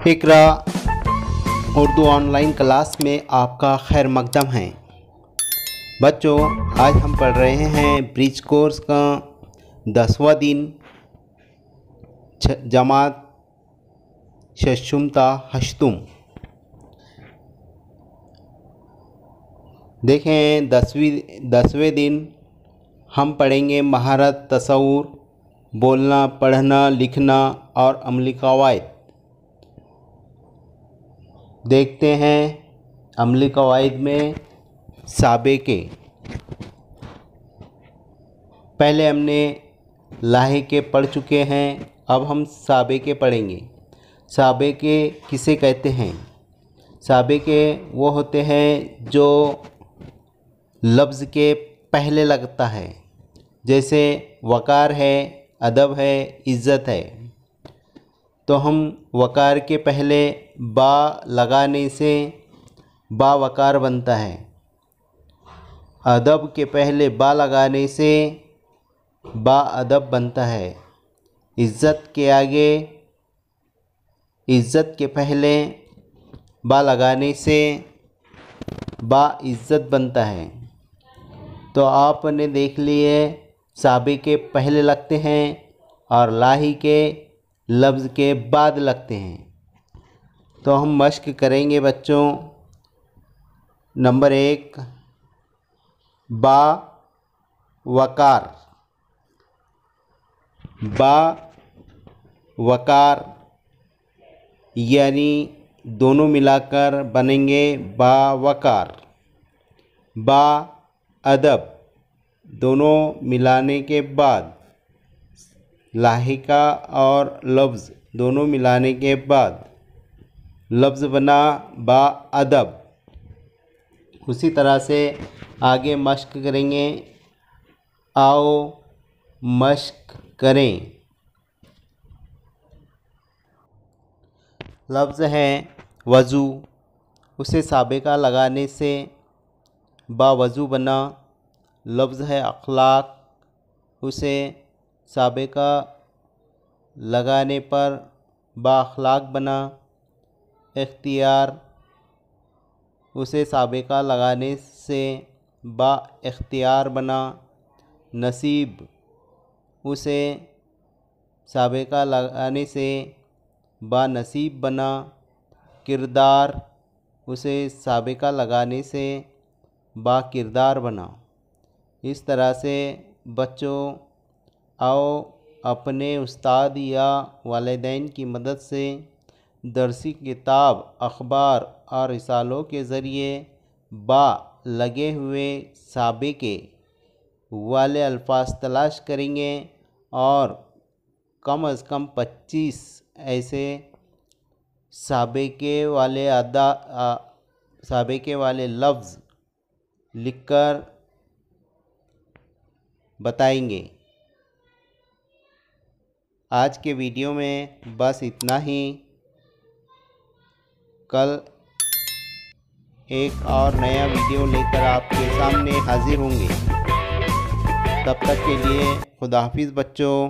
इकरा Urdu online class में आपका खैर मकदम है। बच्चों, आज हम पढ़ रहे हैं ब्रिज कोर्स का 10वां दिन, जमात शशुमता हश्तुम। देखें, 10वें दिन हम पढ़ेंगे महारत, तसव्वुर, बोलना, पढ़ना, लिखना और अमली कवायद। देखते हैं अमली कवायद में साबिक़े। पहले हमने लाहिक़े पढ़ चुके हैं, अब हम साबिक़े पढ़ेंगे। साबिक़े किसे कहते हैं? साबिक़े वो होते हैं जो लफ्ज़ के पहले लगता है, जैसे वक़ार है, अदब है, इज़्ज़त है। तो हम वक़ार के पहले बा लगाने से बा वक़ार बनता है। अदब के पहले बा लगाने से बा अदब बनता है। इज़्ज़त के आगे इज़्ज़त के पहले बा लगाने से बा इज़्ज़त बनता है। तो आपने देख लिए साबिक़े पहले लगते हैं और लाहिक़े लफ्ज़ के बाद लगते हैं। तो हम मश्क करेंगे बच्चों। नंबर 1, बा वक़ार। बा वक़ार यानी दोनों मिलाकर बनेंगे बा वक़ार। बा अदब, दोनों मिलाने के बाद लाहिक़ा और लफ्ज़ दोनों मिलाने के बाद लफ्ज़ बना बा अदब। उसी तरह से आगे मश्क करेंगे। आओ मश्क करें। लफ्ज़ है वज़ू, उसे साबिक़ा लगाने से बा वज़ू बना। लफ्ज़ है अखलाक, उसे साबिक़ा लगाने पर बा अखलाक बना। इख्तियार, उसे साबिक़ा लगाने से बा इख्तियार बना। नसीब, उसे साबिक़ा लगाने से बा नसीब बना। किरदार, उसे साबिक़ा लगाने से बा किरदार बना। इस तरह से बच्चों, आओ अपने उस्ताद या वालिदैन की मदद से दरसी किताब, अखबार और रिसालों के ज़रिए बा लगे हुए साबिक़े वाले अल्फाज तलाश करेंगे और कम अज़ कम 25 ऐसे साबिक़े वाले लफ्ज़ लिखकर बताएंगे। आज के वीडियो में बस इतना ही। कल एक और नया वीडियो लेकर आपके सामने हाजिर होंगे। तब तक के लिए खुदा हाफिज़ बच्चों।